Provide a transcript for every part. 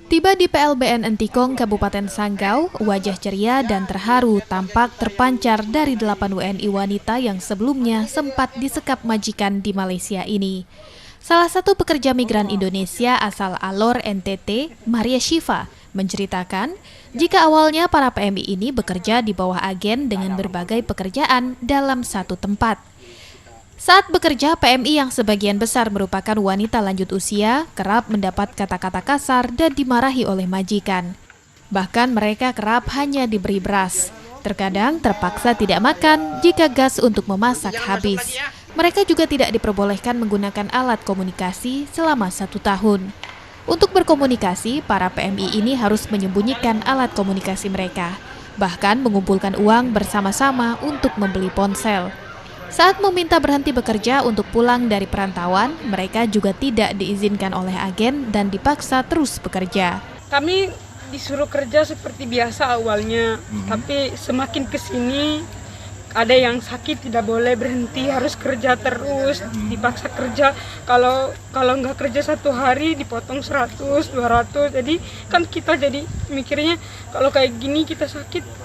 Tiba di PLBN Entikong, Kabupaten Sanggau, wajah ceria dan terharu tampak terpancar dari 8 WNI wanita yang sebelumnya sempat disekap majikan di Malaysia ini. Salah satu pekerja migran Indonesia asal Alor, NTT, Maria Shiva, menceritakan jika awalnya para PMI ini bekerja di bawah agen dengan berbagai pekerjaan dalam satu tempat. Saat bekerja, PMI yang sebagian besar merupakan wanita lanjut usia kerap mendapat kata-kata kasar dan dimarahi oleh majikan. Bahkan mereka kerap hanya diberi beras. Terkadang terpaksa tidak makan jika gas untuk memasak habis. Mereka juga tidak diperbolehkan menggunakan alat komunikasi selama 1 tahun. Untuk berkomunikasi, para PMI ini harus menyembunyikan alat komunikasi mereka, bahkan mengumpulkan uang bersama-sama untuk membeli ponsel. Saat meminta berhenti bekerja untuk pulang dari perantauan, mereka juga tidak diizinkan oleh agen dan dipaksa terus bekerja. Kami disuruh kerja seperti biasa awalnya, tapi semakin kesini ada yang sakit tidak boleh berhenti, harus kerja terus, dipaksa kerja. Kalau nggak kerja 1 hari dipotong 100, 200. Jadi kan kita jadi mikirnya kalau kayak gini kita sakit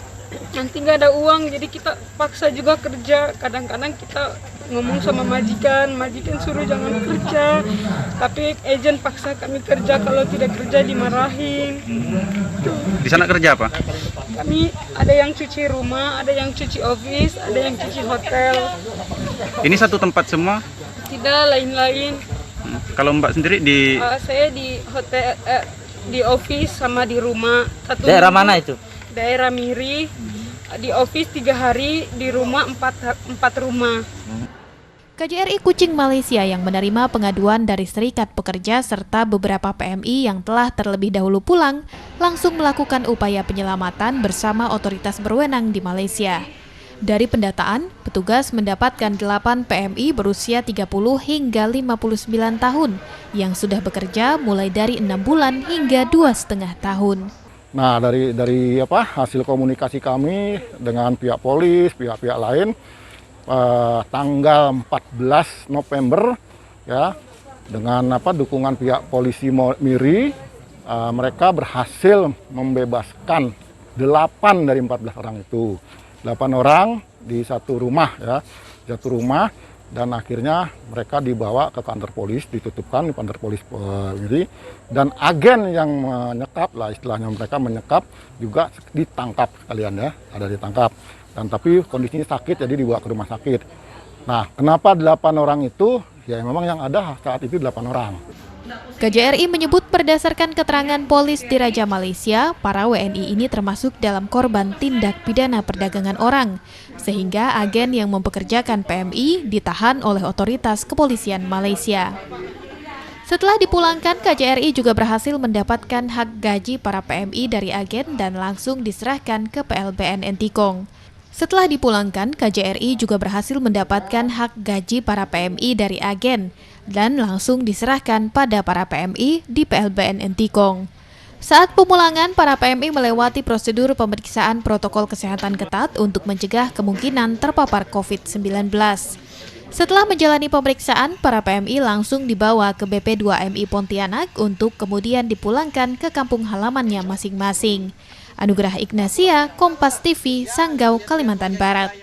nanti nggak ada uang, jadi kita paksa juga kerja. Kadang-kadang kita ngomong sama majikan suruh jangan kerja, tapi agen paksa kami kerja, kalau tidak kerja dimarahin. Di sana kerja apa? Kami ada yang cuci rumah, ada yang cuci office, ada yang cuci hotel. Ini satu tempat semua? Tidak, lain-lain. Kalau Mbak sendiri di... Saya di hotel, di office sama di rumah. Daerah mana itu? Daerah Miri. Di office 3 hari, di rumah 4 rumah. KJRI Kucing Malaysia yang menerima pengaduan dari Serikat Pekerja serta beberapa PMI yang telah terlebih dahulu pulang, langsung melakukan upaya penyelamatan bersama otoritas berwenang di Malaysia. Dari pendataan, petugas mendapatkan 8 PMI berusia 30 hingga 59 tahun yang sudah bekerja mulai dari 6 bulan hingga 2,5 tahun. Nah, dari hasil komunikasi kami dengan pihak polis, pihak-pihak lain, tanggal 14 November ya, dengan dukungan pihak polisi Miri, mereka berhasil membebaskan 8 dari 14 orang itu. 8 orang di satu rumah ya, dan akhirnya mereka dibawa ke kantor polis, ditutupkan di kantor polis Miri, dan agen yang menyekap lah, istilahnya mereka menyekap juga ditangkap sekalian ya, ada ditangkap. Dan tapi kondisinya sakit, jadi dibawa ke rumah sakit. Nah, kenapa 8 orang itu? Ya memang yang ada saat itu 8 orang. KJRI menyebut berdasarkan keterangan polis di Raja Malaysia, para WNI ini termasuk dalam korban tindak pidana perdagangan orang, sehingga agen yang mempekerjakan PMI ditahan oleh otoritas kepolisian Malaysia. Setelah dipulangkan, KJRI juga berhasil mendapatkan hak gaji para PMI dari agen dan langsung diserahkan ke PLBN Entikong. Setelah dipulangkan, KJRI juga berhasil mendapatkan hak gaji para PMI dari agen dan langsung diserahkan pada para PMI di PLBN Entikong. Saat pemulangan, para PMI melewati prosedur pemeriksaan protokol kesehatan ketat untuk mencegah kemungkinan terpapar COVID-19. Setelah menjalani pemeriksaan, para PMI langsung dibawa ke BP2MI Pontianak untuk kemudian dipulangkan ke kampung halamannya masing-masing. Anugerah Ignasia, Kompas TV, Sanggau, Kalimantan Barat.